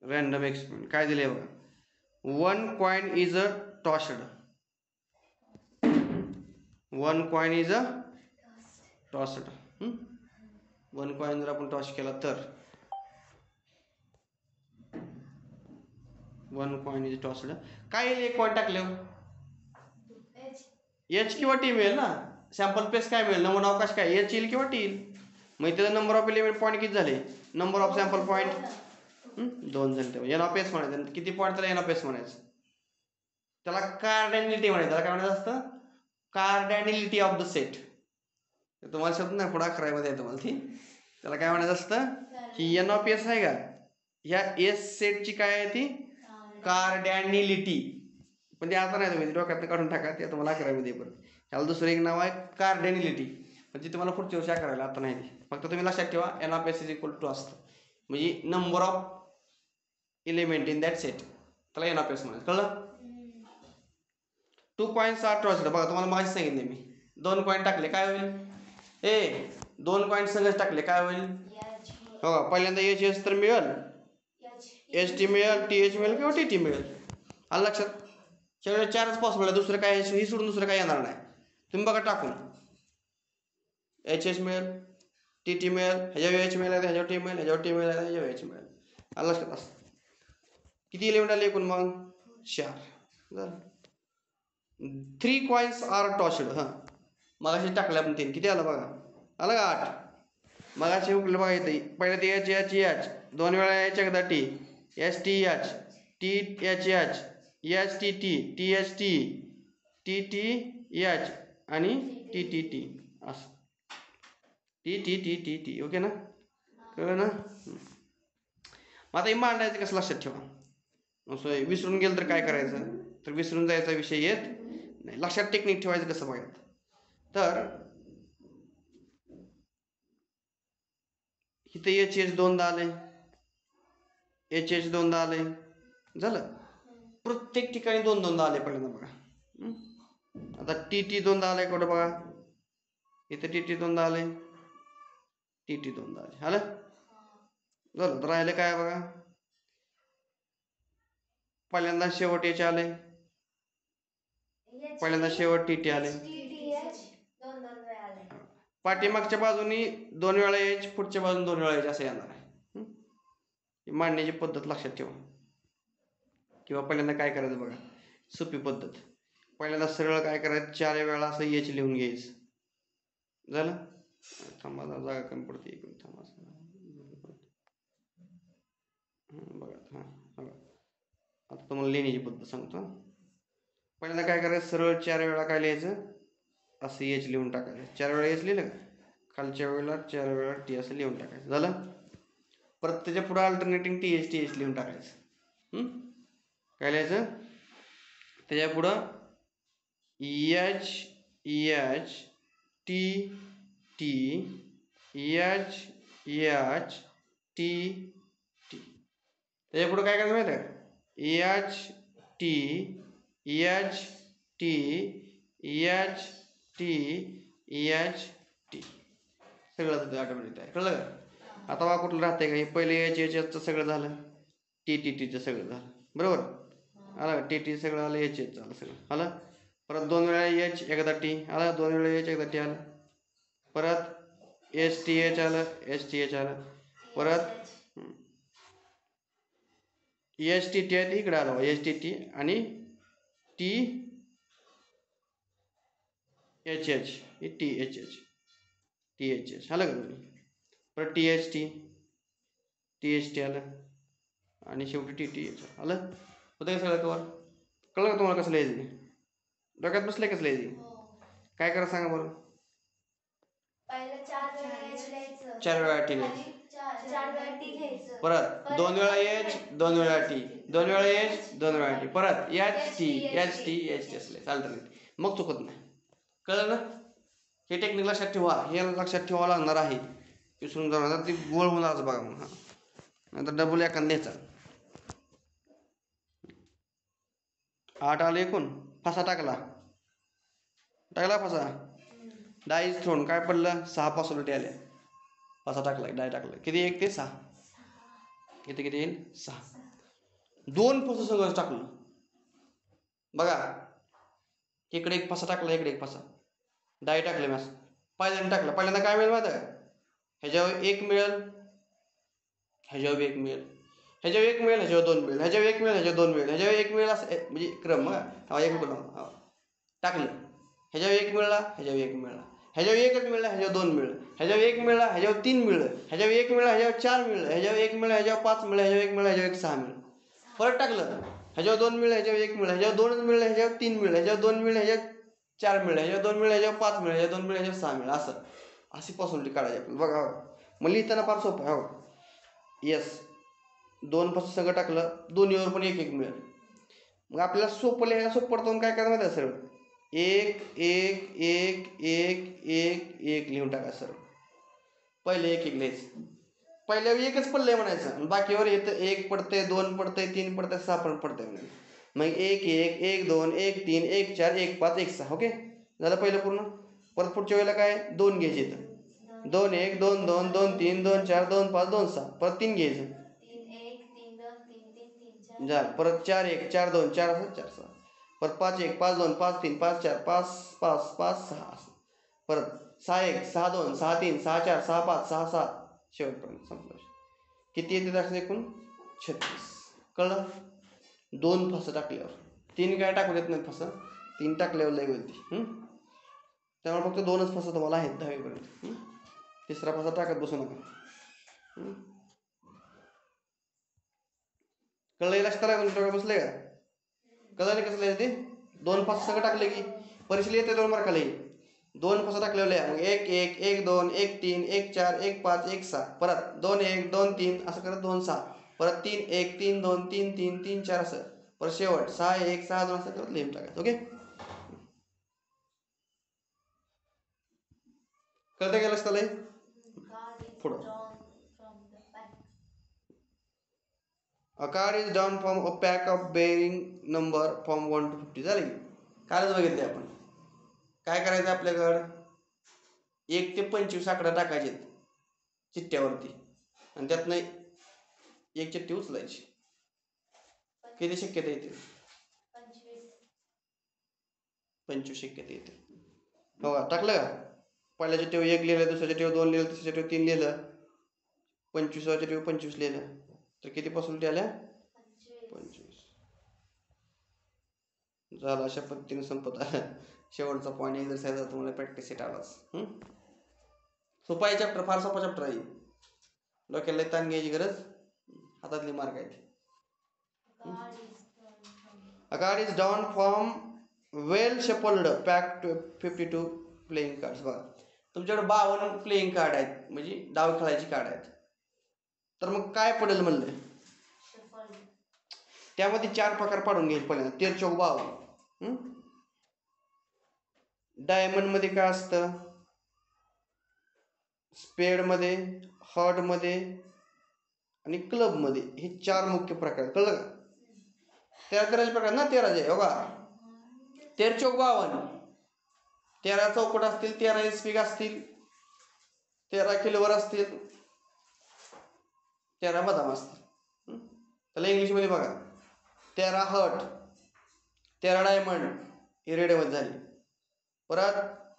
रँडम एक्सपेरिमेंट काय दिले बघा. 1 coin is a tossed. 1 coin is a tossed. 1 coin जर आपण टॉस केला तर 1 coin is tossed. काय येईल 1 coin टाकल्यावर? एच किंवा टी मिळेल ना. सॅम्पल स्पेस काय मिळेल, नमुना अवकाश काय, एच येईल किंवा टी येईल. मग त्याचं नंबर ऑफ एलिमेंट पॉईंट किती झाले, नंबर ऑफ सॅम्पल पॉईंट 2 झाले. तेव्हा एन ऑफ एस म्हणायचं. किती पॉईंट त्याला एन ऑफ एस म्हणायचं, त्याला कार्डॅनिलिटी म्हणायचं. त्याला काय म्हणायचं असतं, कार्डॅनिलिटी ऑफ द सेट. तुम्हाला शब्द नाही पुढे 11 मध्ये आहे तुम्हाला ती. त्याला काय म्हणायचं असतं, ही एन ऑफ एस आहे का, ह्या एस सेटची काय आहे ती कार्डॅनिलिटी. पण ते आता नाही, तुम्ही डोक्यात काढून टाका, ते तुम्हाला 11 मध्ये परत. ह्याला दुसरं एक नाव आहे कार्डॅनिलिटी, पण ती तुम्हाला पुढच्या वर्षी करायला आता नाही. फक्त तुम्ही लक्षात ठेवा N of S is equal to असतं, म्हणजे number of element in that set, त्याला एन ऑफ एस म्हणायचं. कळलं. 2 coins are tossed. बघा तुम्हाला माहिती सांगितले मी, 2 coin टाकले काय होईल, 2 coin संघच टाकले काय होईल. बघा पहिल्यांदा एच एस तर मिळेल, एच टी मिळेल, टी एच मिळेल किंवा टी टी मिळेल. आलं लक्षात. सगळे 4च पॉसिबल आहे, दुसरं काय ही सोडून दुसरं काय येणार नाही. तुम्ही बघा टाकून, एच एस मिळेल, टी टी मिळेल, ह्याच्यावर एच मिळेल, ह्याच्यावर टी मिळेल, ह्याच्यावर टी मिळेल, ह्याच्यावर एच मिळेल. आलं लक्षात. असं किती एलिमेंट आले एकूण मग 4 झालं. 3 coins are tossed. मगाशी टाकल्या पण 3 किती आलं बघा, आलं का 8. मगाशी उकलं बघा इथे पहिलं ते एच एच एच 2 वेळा एच एकदा T, H T H, T H H, H T T, T H T, T T H आणि टी टी टी, असं T T T T T. Okay ना, कळलं ना. मग आता हे मांडायचं कसं लक्षात ठेवा. असं विसरून गेलं तर काय करायचं, तर विसरून जायचा विषय येत नाही. लक्षात टेक्निक ठेवायचं कसं बघा. तर इथे एच एच 2दा आले, एच एच 2दा आले, झालं. प्रत्येक ठिकाणी 2-2दा आले पहिल्यांदा बघा. आता टी टी 2दा आलाय कुठं बघा, इथे टी टी 2दा आले, टी टी 2दा आले. आलं झालं. तर राहिले काय बघा, पहिल्यांदा शेवट एच आले, पहिल्यांदा शेवट टी टी आले, पाठीमागच्या बाजूनी 2 वेळा एच, पुढच्या बाजून 2 वेळा एच असं येणार आहे. मांडण्याची पद्धत लक्षात ठेवा. किंवा पहिल्यांदा काय करायचं बघा, सोपी पद्धत. पहिल्यांदा सरळ काय करायचं, 4 वेळा असं एच लिहून घ्यायचं. झालं. थांबा जागा कमी पडते, इकडून थांबा. बघा बघा आता तुम्हाला लिहिण्याची पद्धत सांगतो. पहिल्यांदा काय करायचं, सरळ 4 वेळा काय लिहायचं, असं एच लिहून टाकायचं. 4 वेळा एच लिहिलं, खालच्या वेळेला 4 वेळा टी असं लिहून टाकायचं. झालं. परत त्याच्या पुढं अल्टरनेटिंग टी एच लिहून टाकायचं. काय लिहायचं, त्याच्या पुढं H H T T, H H T T. त्याच्या पुढं काय करायचं माहिती आहे, H T H T H T H T, सगळं ऑटोमॅटिक आहे. कळलं का. आता बघा कुठलं राहतंय का, हे पहिले एच एच एचचं सगळं झालं, टी टी टीचं सगळं झालं, बरोबर. आलं टी टी सगळं आलं, एच एच आलं सगळं आलं. परत 2 वेळा एच एकदा टी आलं, 2 वेळा एच एकदा टी आलं. परत एच टी एच आलं, एच टी एच आलं. परत एच टी टी आहे इकडे आलं, एच टी टी आणि T H H, T H H, T H H आलं का तुम्ही. परत टी एच टी आलं आणि शेवटी टी टी एच आलं. होतं का सगळं कवर. कळलं का तुम्हाला कसं लिहायचं, डोक्यात बसलंय कसं लिहायचं. काय करा सांगा बरं. 4 वेळा टी लिहायचं, परत 2 वेळा एच 2 वेळा टी, 2 वेळा एच 2 वेळा टी, परत H T H T H T असले चालतं नाही, मग चुकत नाही. कळलं ना. हे टेक्निक लक्षात ठेवा, हे लक्षात ठेवावं लागणार आहे. विसरून जाणार तर ती गोळ होणारच बघा मग. हां नंतर डबल एखादा न्यायचा. 8 आले एकूण. फासा टाकला फासा. Dye is throne. काय पडलं? 6 पॉसिबिलिटी आल्या. फासा टाकला डाय टाकला. किती? 1 ते 6. किती येईल? 6. 2 फासं सगळं टाकलं बघा. इकडे एक फासा टाकला, इकडे एक फासा. डाय टाकले मॅस. पहिल्यांदा टाकलं. पहिल्यांदा काय मिळेल माहिती आहे का? ह्याच्यावर 1 मिळेल, ह्याच्यावर 1 मिळेल, ह्याच्यावर 1 मिळेल, ह्याच्यावर 2 मिळेल, ह्याच्यावर 1 मिळेल, ह्याच्यावर 2 मिळेल, ह्याच्यावर 1 मिळेल, असं म्हणजे क्रम. हा 1 बोला टाकलं. ह्याच्यावर 1 मिळाला, ह्याच्यावर 1 मिळाला, ह्याच्यावर 1च मिळाला, ह्याच्यावर 2 मिळलं, ह्याच्यावर 1 मिळाला, ह्याच्यावर 3 मिळलं, ह्याच्यावर 1 मिळाला, ह्याच्यावर 4 मिळलं, ह्याच्यावर 1 मिळाला, ह्याच्यावर 5 मिळलं, ह्याच्यावर 1 मिळाला, ह्याच्यावर 6 मिळलं. परत टाकलं. ह्याच्यावर 2 मिळलं, ह्याच्यावर 1 मिळलं, ह्याच्यावर 2 मिळलं, ह्याच्यावर 3 मिळलं, ह्याच्यावर 2 मिळलं, ह्याच्यावर 4 मिळलं, ह्याच्यावर 2 मिळलं, ह्याच्यावर 5 मिळलं, ह्याच्यावर 2 मिळलं, ह्याच्यावर 6 मिळलं. असं अशी पॉसिबिलिटी काढायची आपल्याला बघा. मग लिहिताना फार सोपं आहे. हो येस. 2 पासून सगळं टाकलं, दोन्हीवर पण 1 1 मिळेल. मग आपल्याला सोपं लिहायला सोपं पडतो. काय करायचं माहिती सरळ 1 1 1 1 1 1 लिहून टाका सरळ. पहिले 1 1 लिहायचं. पहिल्या 1च पडलंय म्हणायचं. बाकीवर येतं 1 पडतंय, 2 पडतंय, 3 पडतंय, 6 पण पडतंय म्हणायचं. मग 1 1 1 2 1 3 1 4 1 5 1 6. ओके झालं पहिलं पूर्ण. परत पुढच्या वेळेला काय 2 घ्यायचे इथं. 2 1 2 2 2 3 2 4 2 5 2 6. परत 3 घ्यायचं. 3 1 3 2 3 3 3 4. झालं. परत 4 1 4 2 4 असं 4 6. परत 5 1 5 2 5 3 5 4 5 5 5 6 असं. परत 6 1 6 2 6 3 6 4 6 5 6 7 शेवटपर्यंत संपलं. किती येते दाखल एकूण? 36. कळलं? 2 फासं टाकल्यावर 3 काय टाकू देत नाही फासं. 3 टाकल्यावर लय होती. त्यामुळे फक्त 2च फासं तुम्हाला आहेत 10वीपर्यंत. तिसरा फासा टाकत बसू नका. कळलं? लक्षात आलं का? बसले का? कळलं नाही कसं लिहायचं ते? 2 फासं सगळं टाकले की परीक्षेला येते 2 मार्काला येईल. 2 फासं टाकलेलं आहे. मग 1 1 1 2 1 3 1 4 1 5 1 6. परत 2 1 2 3 असं करत 2 6. परत 3 1 3 2 3 3 3 4 असं. परत शेवट 6 1 6 2 असं करत लिहून टाकायचं. ओके कळतं का? लक्षात आलंय? पुढं A card is drawn from a pack of bearing number from 1 to 50. झाले की कालच बघितले आपण. काय करायचं आपल्याकडं 1 ते 25 आकडा टाकायचे चिठ्ठ्यावरती आणि त्यातनं 1 चिठ्ठी उचलायची. किती शक्यता येते? 25 शक्यता येते. हो का? टाकलं का? पहिल्या चिठ्ठीवर 1 लिहिलं, दुसऱ्या चिठ्ठीवर 2 लिहिलं, तिसऱ्या चिठ्ठीवर 3 लिहिलं, 25व्या चिठ्ठीवर 25 लिहिलं, तर किती पॉसिबिलिटी आल्या? 25. झालं. अशा पद्धतीने संपत आलं. शेवटचा पॉईंट एक्झरसाइज तुम्हाला प्रॅक्टिस सेट आलाच. सोपा आहे चॅप्टर, फार सोपा चॅप्टर आहे. डोक्याला ताण घ्यायची गरज, हातातली मार्क आहे. A card is drawn from well shuffled pack to 52 playing cards. बघा तुमच्याकडे 52 प्लेइंग कार्ड आहेत, म्हणजे डाव खेळायची कार्ड आहेत. तर मग काय पडेल म्हणलं? त्यामध्ये 4 प्रकार पाडून घ्यायचे. पहिल्यांदा 13 चौक 52. डायमंड मध्ये काय असतं? स्पेड मध्ये, हार्ट मध्ये आणि क्लब मध्ये. हे 4 मुख्य प्रकार. कळलं का? 13 प्रकार ना 13 जे बघा 13 चौक 52. 13 चौकट असतील, 13 इस्पिक असतील, 13 किलोवर असतील, 13 बदाम असतील. त्याला इंग्लिशमध्ये बघा 13 हर्ट, 13 डायमंड ही रेडमध्ये झाली. परत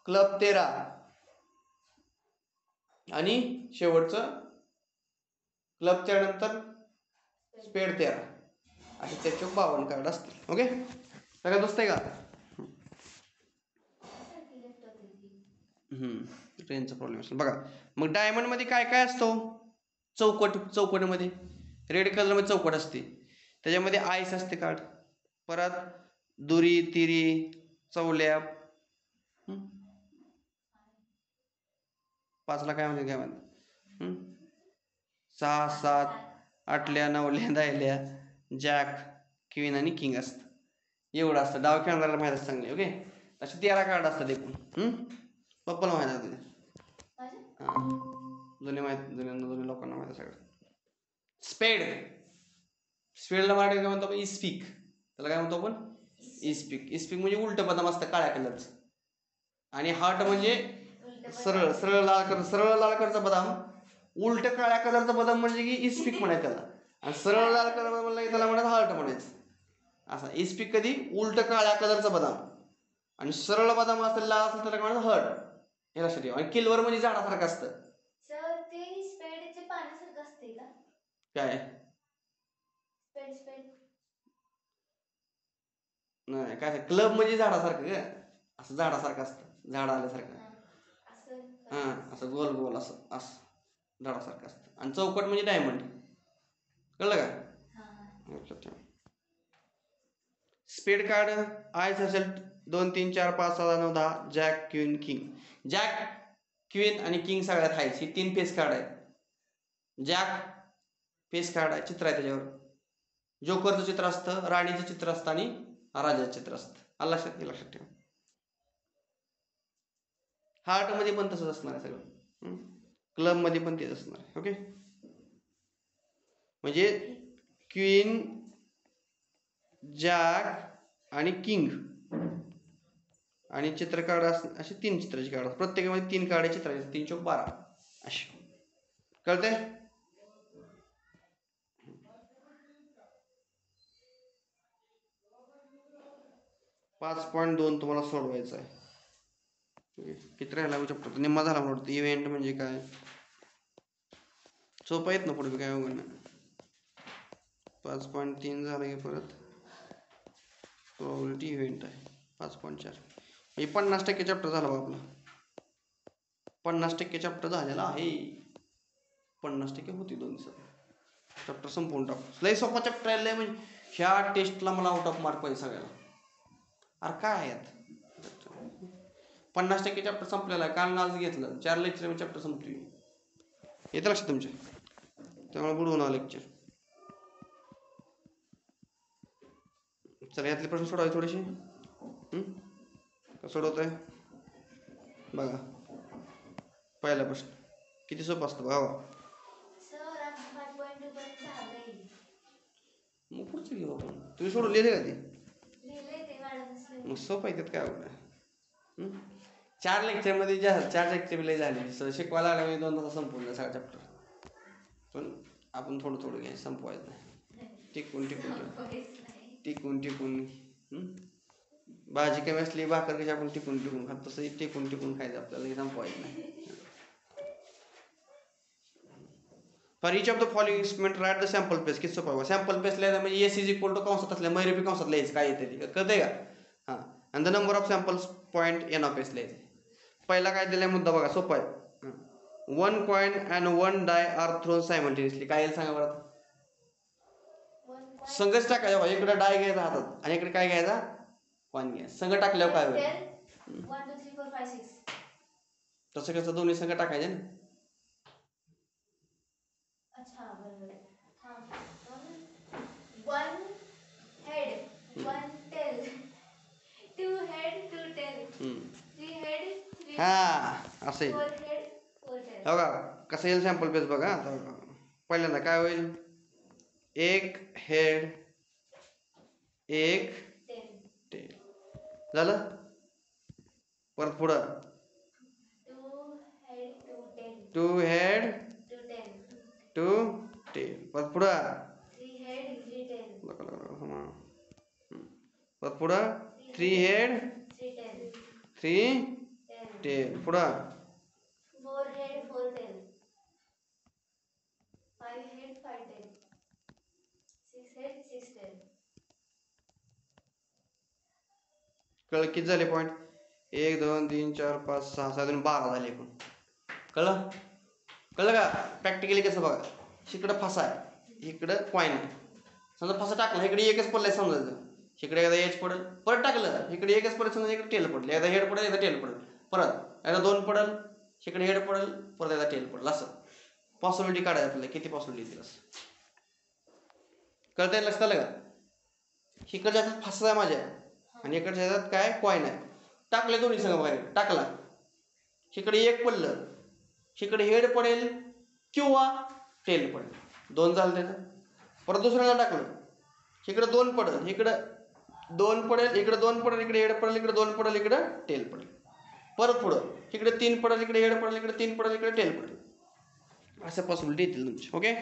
क्लब 13 आणि शेवटचं क्लब 13 नंतर स्पेड 13 असे त्याचे 52 कार्ड असतील. ओके सगळं दोस्त आहे का? ट्रेनचा प्रॉब्लेम असेल बघा. मग डायमंड मध्ये काय काय असतो? चौकटमध्ये रेड कलर मध्ये चौकट असते, त्याच्यामध्ये आईस असते कार्ड. परत दुरी, तिरी, चौल्याप, 5ला काय म्हणते 6 7 8ल्या 9ल्या 10ल्या जॅक, क्वीन आणि किंग असतं. एवढं असतं. डाव खेळणाऱ्याला माहिती असतं चांगले. ओके असे 13 कार्ड असतात एकूण. पप्पाला माहिती आहे. जुन्या लोकांना माहिती आहे सगळं. स्पेड, स्पेडला मराठी काय म्हणतो आपण? इस्पिक. त्याला काय म्हणतो आपण? इस्पिक. इस्पिक म्हणजे उलटं बदाम असतं काळ्या कलरचं. आणि हार्ट म्हणजे सरळ सरळ लाल कलर, सरळ लाल कलरचा बदाम. उलट काळ्या कलरचा बदाम म्हणजे की इस्पिक म्हणायचं त्याला. आणि सरळ लाल कलर म्हणलं की त्याला म्हणायचं हार्ट म्हणायचं. असा इस्पिक कधी उलट काळ्या कलरचा बदाम, आणि सरळ बदाम असेल लाल असेल त्याला म्हणायचं हर्ट. हे लक्षात ठेवा. आणि किल्वर म्हणजे झाडासारखं असतं. सर ते स्पेडचे पाण्यासारखं असते का? काय? स्पेड नाही काय, क्लब म्हणजे झाडासारखं ग, असं झाडासारखं असतं, झाड आल्यासारखं. हां, असं गोल गोल असं असं झाडासारखं असतं. आणि चौकट म्हणजे डायमंड. कळलं का? स्पेड कार्ड आयस असेल 2 3 4 5 6 9 10. Jack, queen, king. Jack, queen आणि किंग सगळ्यात हायच. ही 3 फेस कार्ड आहेत. जॅक फेस कार्ड आहे, चित्र आहे त्याच्यावर. जोकरचं चित्र असतं, राणीचं चित्र असतं आणि राजाचं चित्र असतं. लक्षात ठेवा. हार्ट मध्ये पण तसंच असणार आहे सगळं. क्लब मध्ये पण तेच असणार आहे. ओके, म्हणजे क्वीन, जॅक आणि किंग आणि चित्र कार्ड असे 3 चित्राची कार्ड. प्रत्येकामध्ये 3 कार्ड चित्राचे, 3 चौक 12 असे. कळते? .2 तुम्हाला सोडवायचं आहे. किती राहिला चॅप्टर? निम्मा झाला म्हणून. इव्हेंट म्हणजे काय? सोपं येत ना पुढे काय अवघड नाही. 5.3 झालं की परत प्रोबॅबिलिटी इव्हेंट आहे 5.4. म्हणजे 50% चॅप्टर झाला बा आपला. 50% चॅप्टर झालेला आहे. 50% होती 2 दिवसात चॅप्टर संपवून टाकू. लय सोपा चॅप्टर आहे. म्हणजे ह्या टेस्टला मला आउट ऑफ मार्क पाहिजे सगळ्याला. अरे काय यात 50% चॅप्टर संपलेला आहे. काल आज घेतलं 4 लेक्चर चॅप्टर संपली. येतं लक्षात तुमच्या? त्यामुळे बुडवून आलं लेक्चर. चला यातले प्रश्न सोडवायचे थोडेसे. सोडवत आहे बघा. पहिला प्रश्न किती सोपा असतो बघा. मग पुढचं घेऊ आपण. तुम्ही सोडून लिहिले का ते? मग सोपं आहे, त्यात काय अवघड. 4 लेक्चरमध्ये 4 लेक्चर लय झाले. शिकवायला लागला 2 तास संपवलं सगळा चॅप्टर. पण आपण थोडं थोडं घ्यायचं, संपवायचं नाही. टिकून भाजी कमी असली भाकर कशी आपण टिकून खात, तसं टिकून खायचं आपल्याला, संपवायचं नाही. For each of the following statement write the sample place. किती सोपा. सॅम्पल प्लेस लिहायचं म्हणजे एस इज इक्वल टू कंसात असल्या मैरपी कंसात लिहायचं काय येते ते, कळतंय का? हां. आणि the number of samples point N of S लिहायचं. पहिला काय दिलाय मुद्दा बघा, सोपा आहे. 1 coin and 1 die are thrown simultaneously. काय येईल सांगा बरं? संघच टाकायचा. इकडे डाय घ्यायचा हातात आणि इकडे काय घ्यायचा? कॉइन घ्यायचा. संघ टाकल्यावर काय होईल? 1 2 3 4 5 6. तसं कसं दोन्ही संघ टाकायचे ना. अच्छा बरोबर. 1 head 1 tail, 2 head 2 tail, 3 head 3 हा असं येईल. 4 head 4 tail. बघा कसं येईल सॅम्पल पेज बघा. पहिल्यांदा काय होईल? 1 हेड 1 टेल झालं. परत पुढं 2 हेड 2 टेल. परत पुढं 3 head 3 tail. परत पुढं 3 हेड 3 टेल. पुढं 4 head 4 tail, 5 head 5 tail, 6 head 6 tail. कळलं किती झाले पॉईंट? 1 2 3 4 5 6 7 12 झाले. पण कळलं का? प्रॅक्टिकली कसं बघा. इकडं फासा आहे, इकडं कॉइन आहे. समजा फासा टाकला, इकडे एकच पडलाय समजायचं. इकडे एकदा एच पडेल, परत टाकलं इकडे एकच पडेल, समजा इकडे टेल पडेल. एकदा हेड पडेल, एकदा टेल पडेल. परत एकदा 2 पडेल, इकडे हेड पडेल, परत एकदा टेल पडेल. असं पॉसिबिलिटी काढायचं आपल्याला, किती पॉसिबिलिटी येतील असं. कळतंय? लक्षात आलं का? इकडच्या हातात फासा आहे माझ्या आणि इकडच्या हातात काय कॉइन आहे. टाकले दोन्ही संघ बाहेर टाकला. इकडे 1 पडलं, इकडे हेड पडेल, किंवा टेल पडेल. 2 झालं त्याचं. परत दुसऱ्याला टाकलं, इकडं 2 पडेल, इकडं 2 पडेल, इकडं 2 पडेल, इकडे एड पडेल, इकडे 2 पडेल, इकडं टेल पडेल. परत पुढं इकडे 3 पडेल, इकडे एड पडेल, इकडे 3 पडेल, इकडे टेल पडेल. असं पॉसिबिलिटी येतील तुमची. ओके,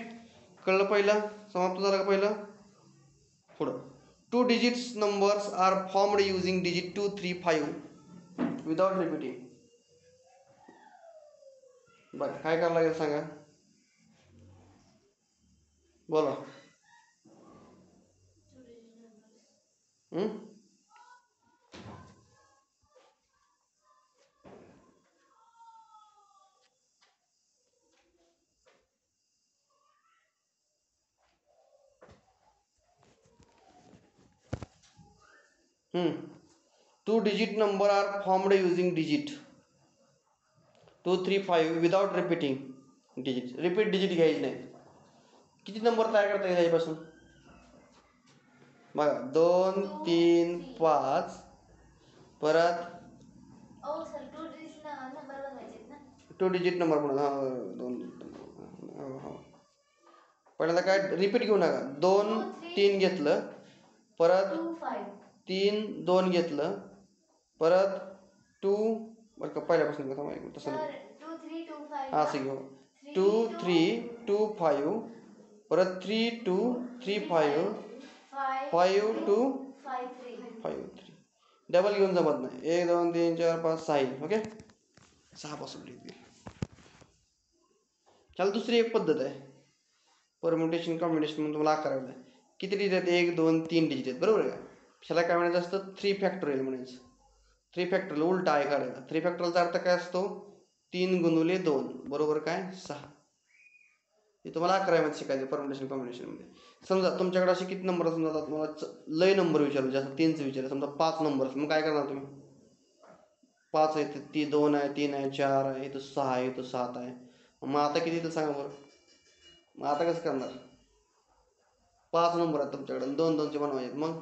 कळलं? पहिलं समाप्त झालं का पहिलं? पुढं 2 digits numbers are formed using digit 2, 3, 5 without repeating. बरं, काय करावं लागेल सांगा, बोला. हं? 2 digit number are formed using digit 2, 3, 5 without repeating digits. Repeat digit घ्यायची नाही. किती नंबर तयार करता येईल याच्यापासून? बघा, 2, 3, 5, परत 2 डिजिट नंबर म्हणून 2. पहिल्यांदा काय रिपीट घेऊ नका. 2, 3 घेतलं, परत 3, 2 घेतलं, परत 2. बरं का, पहिल्यापासून तसं नाही, असं घेऊ. 2, 3, 2, 5, परत 3, 2, 3, 5, 5, 2, 5, 3. डबल घेऊन जमत नाही. 1, 2, 3, 4, 5, 6. Okay, 6 possibility. त्याला दुसरी एक पद्धत आहे, परम्युटेशन कॉम्बिनेशन म्हणून. तुम्हाला करायला किती डिजिट आहेत? 1, 2, 3 डिजिट आहेत, बरोबर का? ह्याला काय म्हणायचं असतं? 3 फॅक्टोरियल म्हणायचं. 3 फॅक्टोरियल उलटा आहे काढायला. 3 फॅक्टोरियलचा अर्थ काय असतो? 3 गुणुले 2 बरोबर काय? 6. हे तुम्हाला 11वीमध्ये शिकायचं परम्युटेशन कॉम्बिनेशनमध्ये. समजा तुमच्याकडे असे किती नंबर समजा तुम्हाला लय नंबर विचारले, जास्त 3च विचारले, समजा 5 नंबर, मग काय करणार तुम्ही? 5 आहे, ती 2 आहे, 3 आहे, 4 आहे, इथं 6 आहे, इथं 7 आहे. मग आता किती येतं सांगा बरं? मग आता कसं करणार? 5 नंबर आहेत तुमच्याकडे, 2 2चे बनवायचे. मग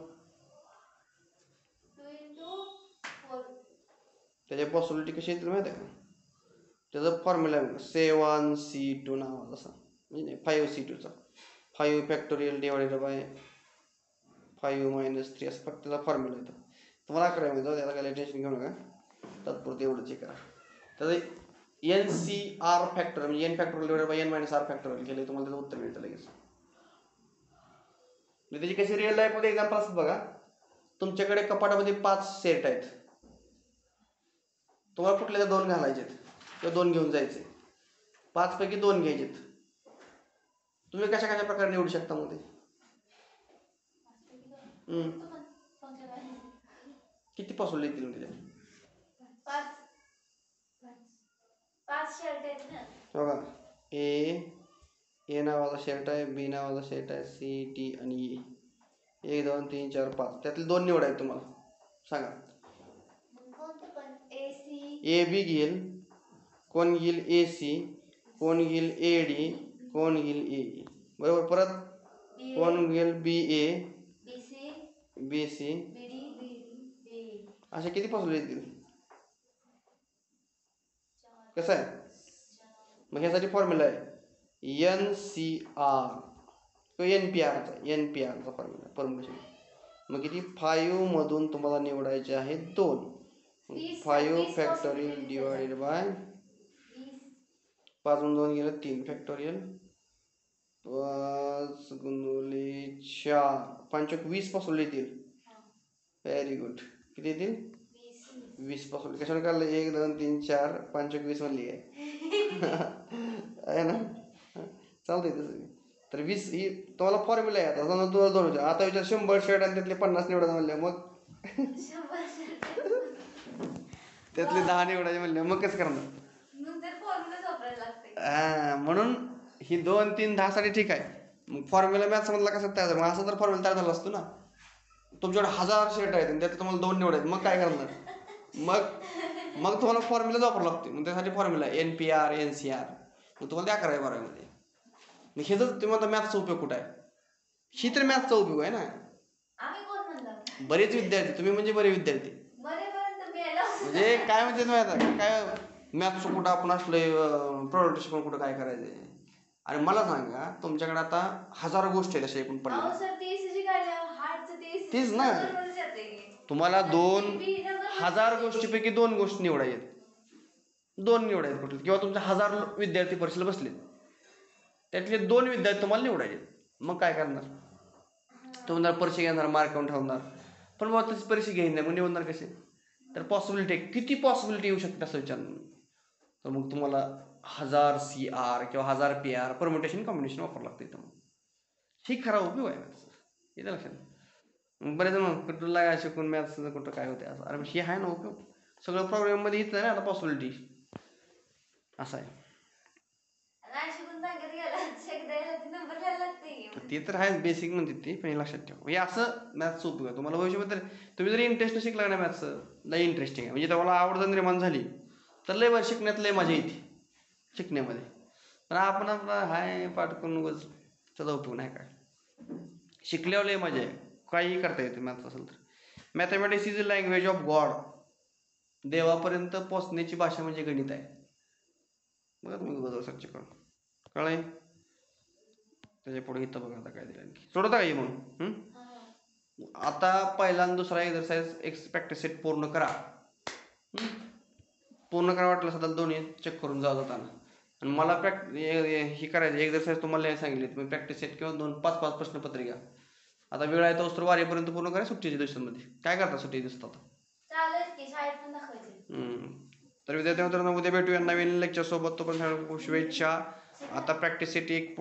त्याच्या पॉसिबिलिटी कशी येतील माहिती आहे का? त्याचा फॉर्म्युला आहे 7C2 नावाचा, असा म्हणजे 5C2चा 5 फॅक्टोरियल डिवायडेड बाय 5 - 3 असं फक्त त्याचा फॉर्म्युला येतो. तुम्हाला करायला जाऊ, त्याला काय टेन्शन घेऊ नका, तात्पुरते एवढं चेक करा. त्याचं NCR फॅक्टोरियल म्हणजे N factorial divided by N - R factorial केलं, तुम्हाला त्याचं उत्तर मिळतं लगेच. त्याची कशी रिअल लाईफमध्ये एक्झाम्पल असतात बघा. तुमच्याकडे कपाटामध्ये 5 सेट आहेत, तुम्हाला कुठले 2 घालायचेत किंवा 2 घेऊन जायचे. 5 पैकी 2 घ्यायचेत. तुम्ही कशा कशा प्रकारे निवडू शकता मध्ये? किती पॉसिबिलिटी येतील त्याच्या? 5 शर्ट आहेत ना. बघा, ए नावाचा शर्ट आहे, बी नावाचा शर्ट आहे, C, D आणि E. 1, 2, 3, 4, 5 त्यातले 2 निवड आहेत तुम्हाला. सांगा. ए बी घेईल, कोण घेईल AC, कोण घेईल AD, कोण घेईल AE, बरोबर. परत कोण घेईल BA, BC, असे किती पॉसिबिलिटी येतील? कसं आहे? मग ह्यासाठी फॉर्म्युला आहे NCR किंवा NPRचा फॉर्म्युला परम्युटेशन. मग किती? 5 मधून तुम्हाला निवडायचे आहेत 2. 5 फॅक्टोरियल डिवायडेड बाय 5 मधून 2 गेलं 3 फॅक्टोरियल, 5 गुणुले 4 5 20 पॉसिबिलिटी येतील. Very good. किती येतील? 20 पॉसिबिलिटी. कशाने काढलं? 1, 2, 3, 4 5 20 म्हणली आहे ना? चालतंय तसं. तर 20 ही तुम्हाला फॉर्म्युला आहे. आता समजा तुला 2 विचार, आता विचार 100 शर्ट आणि त्यातले 50 निवडायचे म्हणले, मग त्यातले 10 निवडायचे म्हणले, मग कसं करणार? म्हणून ही 2, 3, 10 साठी ठीक आहे. मग फॉर्म्युला मॅथ समजला कसं तयार झाला? मग असं तर फॉर्म्युला तयार झाला असतो ना. तुमच्याकडे 1000 शर्ट आहेत आणि त्यात तुम्हाला 2 निवडायचे, मग काय करणार? मग तुम्हाला फॉर्म्युलाच वापरावं लागते. मग त्यासाठी फॉर्म्युला NPR NCR. मग तुम्हाला त्या करायला 12वीमध्ये. मग हे जर तुम्ही म्हणता मॅथचा उपयोग कुठं आहे? ही तर मॅथचा उपयोग आहे ना. बरेच विद्यार्थी, तुम्ही म्हणजे बरे विद्यार्थी, म्हणजे काय म्हणते माहिती काय मॅथचं कुठं आपण असलं प्रोडक्ट शिकून कुठं काय करायचं. आणि मला सांगा तुमच्याकडे आता हजारो गोष्टी आहेत अशा एकूण पडल्या. अहो सर ते ECG काढल्यावर हार्टचं ते ECG तीच ना. नंबरवरच येतंय की. तुम्हाला आता 2000 गोष्टीपैकी 2 गोष्टी निवडायच्या, 2 निवडायचे कुठले, किंवा तुमचे 1000 विद्यार्थी परीक्षेला बसले त्यातले 2 विद्यार्थी तुम्हाला निवडायचे. मग काय करणार? तुम्हाला परीक्षा घेणार, मार्क काढून ठेवणार, पण मग तशी परीक्षा घेईन नाही, मग निवडणार कसे? तर पॉसिबिलिटी किती पॉसिबिलिटी येऊ शकते असं विचार. तर मग तुम्हाला 1000 CR किंवा 1000 PR परम्युटेशन कॉम्बिनेशन वापरावं लागतं इथं. मग ही खरा उपयोग आहे मॅथ्सचा, येतं लक्षात. मग बरेच जण कुठं लागा शिकून मॅथ्सचं कुठं काय होते असं. अरे हे आहे ना उपयोग, सगळं प्रॉब्लेममध्ये येतं ना आता पॉसिबिलिटी. असं आहे. नाही शिकून सांगत गेला चेक द्यायला ते नंबर लिहायला लागते. ते तर आहे बेसिक म्हणजे ते, पण हे लक्षात ठेवा. हे असं मॅथ्सचं उपयोग आहे तुम्हाला भविष्यामध्ये. तुम्ही जरी इंटरेस्ट शिकला ना मॅथ्सचं, लय इंटरेस्टिंग आहे, म्हणजे तुम्हाला आवड जर निर्माण झाली तर लय बरं शिकण्यात लय मजा येते शिकण्यामध्ये. पण आपण आपला हाय पाठ करून उगाच त्याचा उपयोग नाही काय. शिकल्यावर लय मजा आहे, काहीही करता येते मॅथ्स असेल तर. Mathematics is a language of God. देवापर्यंत पोचण्याची भाषा म्हणजे गणित आहे. बघा तुम्ही गुगलवर सर्च करून कळलं. त्याच्या पुढे इथं बघा आता काय दिलं आणखी. सोडता का मग? आता पहिला आणि दुसरा एक्सरसाइज प्रॅक्टिस सेट पूर्ण करा. पूर्ण करा वाटलं असेल तर दोन्ही चेक करून जाताना. आणि मला ही करायची एक्सरसाइज तुम्हाला सांगितली, तुम्ही प्रॅक्टिस सेट किंवा 5-5 प्रश्नपत्रिका. आता वेळ आहे तो वारीपर्यंत पूर्ण करा सुट्टीच्या दिवसांमध्ये. काय करता सुट्टी दिवसात आता? तर विद्यार्थी मित्रांनो, उद्या भेटूया नवीन लेक्चर सोबत. तो पण शुभेच्छा. आता प्रॅक्टिस सेट एक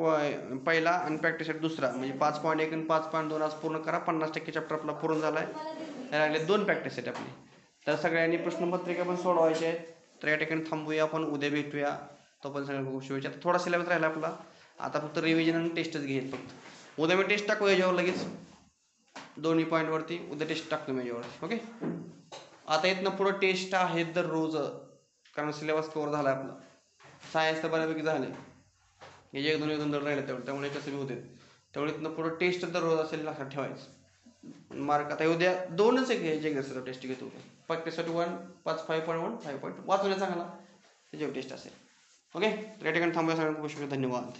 पहिला आणि प्रॅक्टिस सेट दुसरा, म्हणजे 5.1 आणि 5.2 आज पूर्ण करा. 50% चॅप्टर आपला पूर्ण झाला आहे. लागले 2 प्रॅक्टिस सेट आपले. तर सगळ्यांनी प्रश्नपत्रिका पण सोडवायचे आहेत. तर या ठिकाणी थांबूया, आपण उद्या भेटूया. तो पण सगळ्यांना खूप शुभेच्छा. थोडा सिलेबस राहिला आपला, आता फक्त रिव्हिजन आणि टेस्टच घेईल फक्त. उद्या मी टेस्ट टाकू याच्यावर लगेच दोन्ही पॉईंटवरती. उद्या टेस्ट टाकतो मी याच्यावर. ओके. आता इथनं पुढं टेस्ट आहेत दररोज, कारण सिलेबस कव्हर झाला आहे आपला. सायन्स तर बऱ्यापैकी झाले, हे 1-2 दर राहिले तेवढं, त्यामुळे कसं बी होते. त्यामुळे इथनं पुढं टेस्ट दररोज असेल लक्षात ठेवायचं. मार्क आता उद्या 2च घ्यायचे एक्झरसाइज टेस्ट घेतो. प्रॅक्टिससाठी 1, 5.1, 5. वाचवण्या चांगला त्याच्यावर टेस्ट असेल. ओके. तर या ठिकाणी थांबूया. सगळ्यांना खूप धन्यवाद.